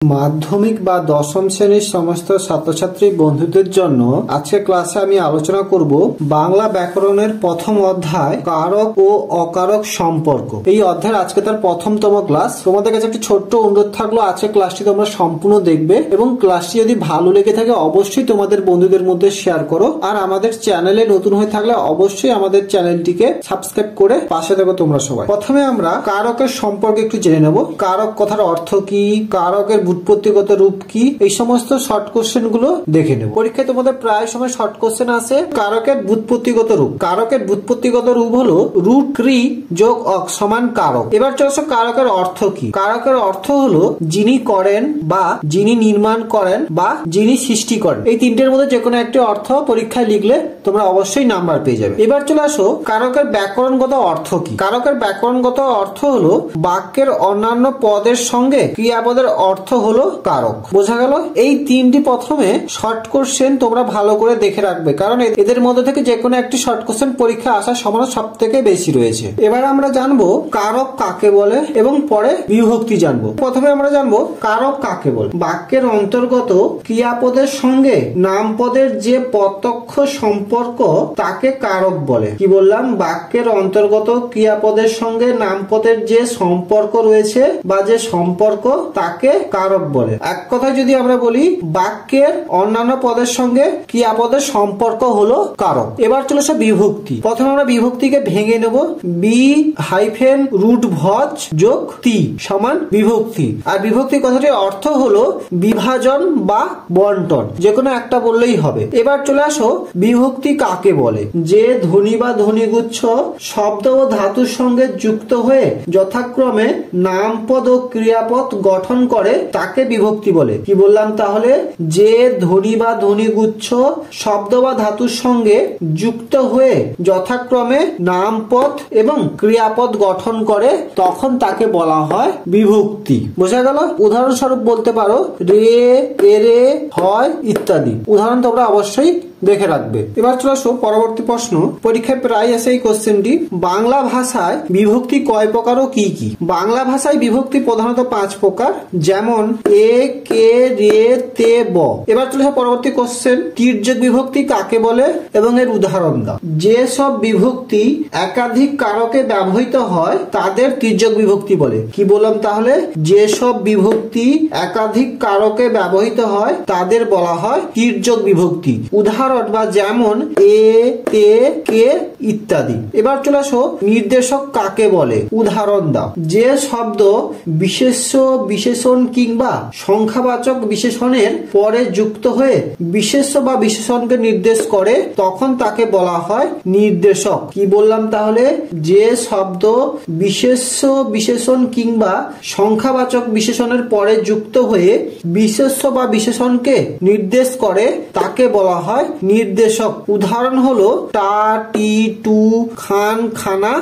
মাধ্যমিক বা দশম শ্রেণীর সমস্ত ছাত্রছাত্রী বন্ধুদের জন্য আজকের ক্লাসে আমি আলোচনা করব বাংলা ব্যাকরণের প্রথম অধ্যায় কারক ও অকারক সম্পর্ক। এই অধ্যায়ের আজকে তার প্রথমতম ক্লাস। তোমাদের কাছে একটি ছোট্ট অনুরোধ থাকলো, আজকের ক্লাসটি তোমরা সম্পূর্ণ দেখবে এবং ক্লাসটি যদি ভালো লেগে থাকে অবশ্যই তোমাদের বন্ধুদের মধ্যে শেয়ার করো। আর আমাদের চ্যানেলে নতুন হয়ে থাকলে অবশ্যই আমাদের চ্যানেলটিকে সাবস্ক্রাইব করে পাশে থাকো তোমরা সবাই। প্রথমে আমরা কারকের সম্পর্কে একটু জেনে নেব। কারক কথার অর্থ কি, কারকের ব্যুৎপত্তিগত রূপ কি, এই সমস্ত শর্ট কোশ্চেন গুলো দেখে নেব। পরীক্ষায় তোমাদের প্রায় সময় শর্ট কোশ্চেন আসে। কারকের ব্যুৎপত্তিগত রূপ। কারকের ব্যুৎপত্তিগত রূপ হলো রুট ক্রি যোগ অক সমান কারক। এবার চলছে কারকের অর্থ কি। কারকের অর্থ হলো যিনি করেন বা যিনি নির্মাণ করেন বা যিনি সৃষ্টি করেন। এই তিনটের মধ্যে যে কোনো একটি অর্থ পরীক্ষায় লিখলে তোমরা অবশ্যই নাম্বার পেয়ে যাবে। এবার চলে আসো কারকের ব্যাকরণগত অর্থ কি। কারকের ব্যাকরণগত অর্থ হলো বাক্যের অন্যান্য পদের সঙ্গে ক্রিয়াপদের অর্থ হলো কারক। বোঝা গেল? এই তিনটি প্রথমে শর্ট কোশ্চেন তোমরা ভালো করে দেখে রাখবে, কারণ এদের মধ্যে থেকে যে কোনো একটি শর্ট কোশ্চেন পরীক্ষা আসার সম্ভাবনা সব থেকে বেশি রয়েছে। এবার আমরা জানবো কারক কাকে বলে এবং পরে বিভক্তি জানবো। প্রথমে আমরা জানবো কারক কাকে বলে। বাক্যের অন্তর্গত ক্রিয়াপদের সঙ্গে নামপদের যে প্রত্যক্ষ সম্পর্ক তাকে কারক বলে। কি বললাম? বাক্যের অন্তর্গত ক্রিয়াপদের সঙ্গে নামপদের যে সম্পর্ক রয়েছে বা যে সম্পর্ক তাকে কারক বলে। এক কথায় যদি আমরা বলি বাক্যের অন্যান্য পদের সঙ্গে ক্রিয়াপদের সম্পর্ক হলো কারক। এবার চলে আসে বিভক্তি। প্রথমে আমরা বিভক্তিকে ভেঙে নেব। বি হাইফেন রুট ভজ যোগ তি সমান বিভক্তি। আর বিভক্তি কথাটির অর্থ হলো বিভাজন বা বন্টন, যে কোনো একটা বললেই হবে। এবার চলে আসো বিভক্তি কাকে বলে। যে ধ্বনি বা ধ্বনিগুচ্ছ শব্দ ও ধাতুর সঙ্গে যুক্ত হয়ে যথাক্রমে নামপদ ও ক্রিয়াপদ গঠন করে তাকে বিভক্তি বলে। কি বললাম তাহলে? যে ধ্বনি বা ধ্বনিগুচ্ছ শব্দ বা ধাতুর সঙ্গে যুক্ত হয়ে যথাক্রমে নামপদ এবং ক্রিয়াপদ গঠন করে তখন তাকে বলা হয় বিভক্তি। বোঝা গেল? উদাহরণস্বরূপ বলতে পারো রে, এরে, হয় ইত্যাদি। উদাহরণ তোমরা অবশ্যই দেখে রাখবে। এবার চলে আসো পরবর্তী প্রশ্ন। পরীক্ষায় প্রায় আসে এই কোশ্চেনটি। বাংলা ভাষায় বিভক্তি কয় প্রকার ও কি কি? বাংলা ভাষায় বিভক্তি প্রধানত 5 প্রকার, যেমন এ, কে, রে, তে, ব। এবার চলে আসো পরবর্তী কোশ্চেন। তির্যক বিভক্তি কাকে বলে এবং এর উদাহরণ দাও। যে সব বিভক্তি একাধিক কারকে ব্যবহৃত হয় তাদের তির্যক বিভক্তি বলে। কি বললাম তাহলে? যে সব বিভক্তি একাধিক কারকে ব্যবহৃত হয় তাদের বলা হয় তির্যক বিভক্তি। উদাহরণ বা যেমন এ, তে, কে ইত্যাদি। এবার চলে আসো নির্দেশক কাকে বলে। উদাহরণ দাও। যে শব্দ বিশেষ্য, বিশেষণ কিংবা সংখ্যাবাচক বিশেষণের পরে যুক্ত হয়ে বিশেষ্য বা বিশেষণকে নির্দেশ করে তখন তাকে বলা হয় নির্দেশক। কি বললাম তাহলে? যে শব্দ বিশেষ্য, বিশেষণ কিংবা সংখ্যাবাচক বিশেষণের পরে যুক্ত হয়ে বিশেষ্য বা বিশেষণকে নির্দেশ করে তাকে বলা হয় নির্দেশক। উদাহরণ হলো টা, টি, টু, খান, খানা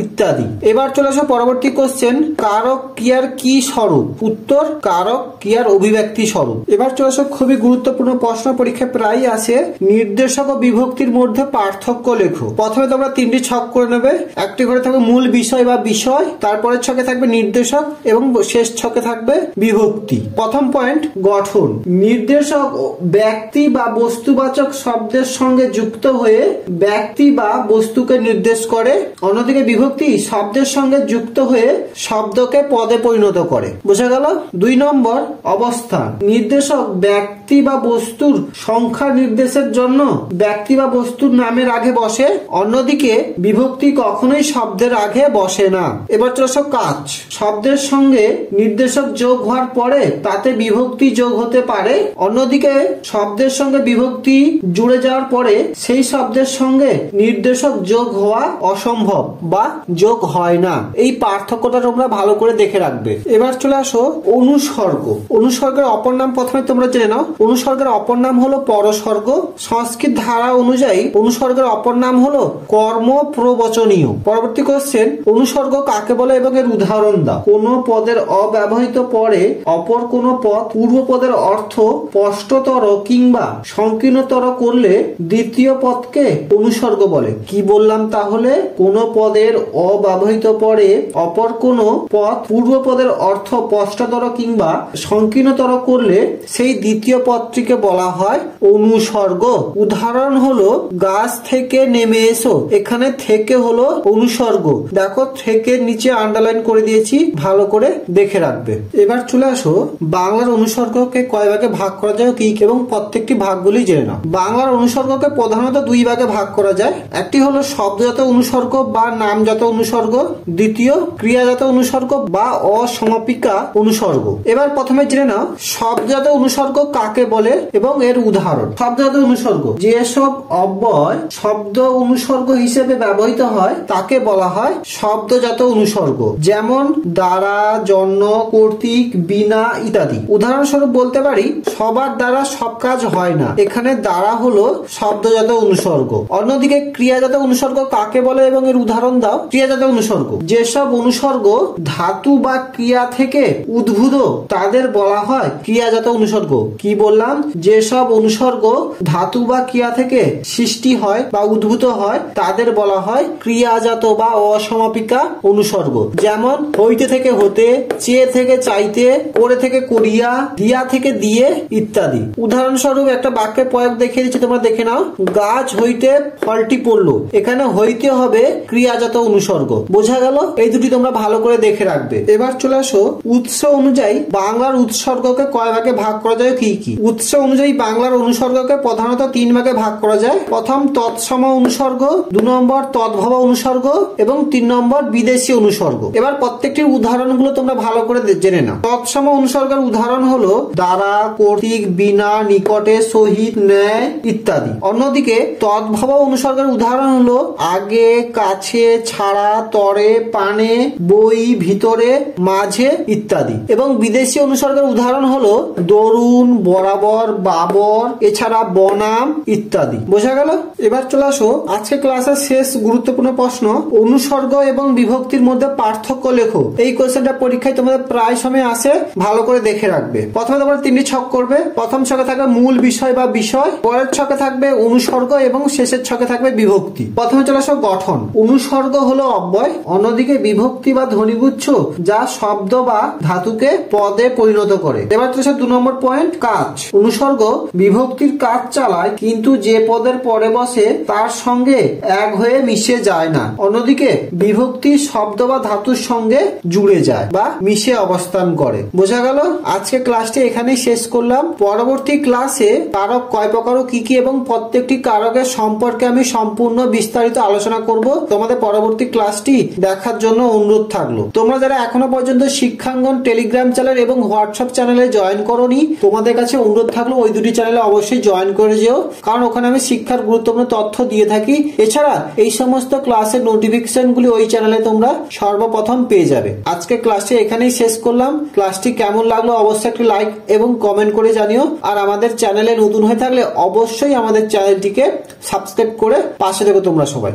ইত্যাদি। এবার চলে আসো পরবর্তী কোশ্চেন। কারক ক্রিয়ার কি স্বরূপ? উত্তর কারক ক্রিয়ার অভিব্যক্তি স্বরূপ। এবার চলে আসো খুবই গুরুত্বপূর্ণ প্রশ্ন, পরীক্ষায় প্রায় আসে। নির্দেশক ও বিভক্তির মধ্যে পার্থক্য লেখো। প্রথমে তোমরা 3টি ছক করে নেবে। একটি করে থাকবে মূল বিষয় বা বিষয়, তারপরে ছকে থাকবে নির্দেশক এবং শেষ ছকে থাকবে বিভক্তি। প্রথম পয়েন্ট গঠন। নির্দেশক ব্যক্তি বা বস্তুবাচক শব্দের সঙ্গে যুক্ত হয়ে ব্যক্তি বা বস্তুকে নির্দেশ করে। অন্যদিকে বিভক্তি শব্দের সঙ্গে যুক্ত হয়ে শব্দকে পদে পরিণত করে। বোঝা গেল? 2 নম্বর অবস্থান। নির্দেশক ব্যক্তি বা বস্তুর সংখ্যা নির্দেশের জন্য ব্যক্তি বা বস্তুর নামের আগে বসে, অন্যদিকে বিভক্তি কখনোই শব্দের আগে বসে না। এবার চলে আসো কাজ। শব্দের সঙ্গে নির্দেশক যোগ হওয়ার পরে তাতে বিভক্তি যোগ হতে পারে, অন্যদিকে শব্দের সঙ্গে বিভক্তি জুড়ে যাওয়ার পরে সেই শব্দের সঙ্গে নির্দেশক যোগ হওয়া অসম্ভব বা যোগ হয় না। এই পার্থক্যটা তোমরা ভালো করে দেখে রাখবে। এবার চলে আসো অনুসর্গ। অনুসর্গের অপর নাম প্রথমে তোমরা জেনে নাও। অনুসর্গের অপর নাম হলো পরসর্গ। সংস্কৃত ধারা অনুযায়ী অনুসর্গের অপর নাম হলো কর্ম প্রবচনীয়। পরবর্তী কোশ্চেন। অনুসর্গ কাকে বলে এবং এর উদাহরণ দাও। কোন পদের অব্যবহৃত পরে অপর কোন পদ পূর্ব পদের অর্থ স্পষ্টতর কিংবা সংকীর্ণতর করলে দ্বিতীয় পদকে অনুসর্গ বলে। কি বললাম তাহলে? কোন পদের অব্যবহৃত পরে অপর কোনো পদ পূর্বপদের অর্থ স্পষ্টতর কিংবা সংকীর্ণতর করলে সেই দ্বিতীয় পদটিকে বলা হয় অনুসর্গ। উদাহরণ হলো গাছ থেকে নেমে এসো, এখানে থেকে হলো অনুসর্গ। দেখো থেকে নিচে আন্ডারলাইন করে দিয়েছি, ভালো করে দেখে রাখবে। এবার চলে আসো বাংলার অনুসর্গকে কয় ভাগে ভাগ করা যায় কি এবং প্রত্যেকটি ভাগগুলি জেনে নাও। বাংলার অনুসর্গকে প্রধানত দুই ভাগে ভাগ করা যায়। একটি হলো শব্দজাত অনুসর্গ বা নামজাত অনুসর্গ, দ্বিতীয় ক্রিয়াজাত অনুসর্গ বা অসমাপিকা অনুসর্গ। এবার প্রথমে জেনে নাও শব্দজাত অনুসর্গ কাকে বলে এবং এর উদাহরণ। শব্দজাত অনুসর্গ যেসব অব্যয় শব্দ অনুসর্গ হিসেবে ব্যবহৃত হয় তাকে বলা হয় শব্দজাত অনুসর্গ, যেমন দ্বারা, জন্য, কর্তৃক, বিনা ইত্যাদি। উদাহরণস্বরূপ বলতে পারি সবার দ্বারা সব কাজ হয় না, এখানে দ্বারা হলো শব্দজাত অনুসর্গ। অন্যদিকে ক্রিয়াজাত অনুসর্গ কাকে বলে এবং এর উদাহরণ দাও। ক্রিয়াজাত অনুসর্গ যেসব অনুসর্গ ধাতু বা ক্রিয়া থেকে উদ্ভূত তাদের বলা হয় ক্রিয়াজাত অনুসর্গ। কি বললাম? যেসব অনুসর্গ ধাতু বা ক্রিয়া থেকে সৃষ্টি হয় বা উদ্ভূত হয় তাদের বলা হয় ক্রিয়াজাত বা অসমাপিকা অনুসর্গ। যেমন হইতে থেকে হতে, চেয়ে থেকে চাইতে, করে থেকে করিয়া, দিয়া থেকে দিয়ে ইত্যাদি। উদাহরণস্বরূপ একটা বাক্যের প্রয়োগ দেখিয়ে দিচ্ছি, তোমরা দেখে নাও। গাছ হইতে ফলটি পড়লো, এখানে হইতে হবে ক্রিয়াজাত অনুসর্গ। বোঝা গেল? এই দুটি তোমরা ভালো করে দেখে রাখবে। এবার চলে আসো উৎস অনুযায়ী বাংলার উৎসর্গকে কয় ভাগে ভাগ করা যায় কি কি। উৎস অনুযায়ী বাংলার অনুসর্গকে প্রধানত তিন ভাগে ভাগ করা যায়। প্রথম তৎসম অনুসর্গ, 2 নম্বর তদ্ভব অনুসর্গ এবং 3 নম্বর বিদেশি অনুসর্গ। এবার প্রত্যেকটির উদাহরণগুলো তোমরা ভালো করে জেনে নাও। তৎসম অনুসর্গের উদাহরণ হলো দ্বারা, কর্তৃক, বিনা, নিকটে, সহিত, ন্যায় ইত্যাদি। অন্যদিকে তদ্ভব অনুসর্গের উদাহরণ হলো আগে, কাছে, ছাড়া, তরে, পানে, বই, ভিতরে, মাঝে ইত্যাদি। এবং বিদেশি অনুসর্গের উদাহরণ হলো দরুন, বরাবর, বাবর, এছাড়া বনাম ইত্যাদি। বোঝা গেল? এবার চলে আসো আজকে ক্লাসের শেষ গুরুত্বপূর্ণ প্রশ্ন, অনুসর্গ এবং বিভক্তির মধ্যে পার্থক্য লেখো। এই কোশ্চেনটা পরীক্ষায় তোমাদের প্রায় সময় আসে, ভালো করে দেখে রাখবে। প্রথমে তোমরা 3টি ছক করবে। প্রথম ছকে থাকবে মূল বিষয় বা বিষয়, পরের ছকে থাকবে অনুসর্গ এবং শেষের ছকে থাকবে বিভক্তি। প্রথমে চলে আসো গঠন। অনুসর্গ হলো অব্যয়, অন্যদিকে বিভক্তি বা ধ্বনিগুচ্ছ যা শব্দ বা ধাতুকে পদে পরিণত করে। এবার চলে আসো 2 নম্বর পয়েন্ট, কাজ। অনুসর্গ বিভক্তির কাজ চালায় কিন্তু যে পদের পরে বসে তার সঙ্গে এক হয়ে মিশে যায় না। অন্যদিকে বিভক্তি শব্দ বা ধাতুর সঙ্গে জুড়ে যায় বা মিশে অবস্থান করে। বোঝা গেল? আজকে ক্লাসটি এখানেই শেষ করলাম। পরবর্তী ক্লাসে কারক কয় প্রকার ও কি কি এবং প্রত্যেকটি কারকের সম্পর্কে আমি সম্পূর্ণ বিস্তারিত আলোচনা করব। তোমাদের পরবর্তী ক্লাসটি দেখার জন্য অনুরোধ থাকলো। তোমরা যারা এখনো পর্যন্ত শিক্ষাঙ্গন টেলিগ্রাম চ্যানেল এবং হোয়াটসঅ্যাপ চ্যানেলে জয়েন করোনি, তোমাদের কাছে অনুরোধ থাকলো ওই দুটি চ্যানেলে অবশ্যই জয়েন করে যেও, কারণ ওখানে আমি শিক্ষার গুরুত্বপূর্ণ তথ্য দিয়ে থাকি। এছাড়া এই সমস্ত ক্লাসের নোটিফিকেশন গুলি ওই চ্যানেলে তোমরা সর্বপ্রথম পেয়ে যাবে। আজকে ক্লাসটি এখানেই শেষ করলাম। ক্লাসটি কেমন লাগলো অবশ্যই একটি লাইক এবং কমেন্ট করে জানিও। আর আমাদের চ্যানেলে নতুন হয়ে থাকলে অবশ্যই আমাদের চ্যানেলটিকে সাবস্ক্রাইব করে পাশে থেকো তোমরা সবাই।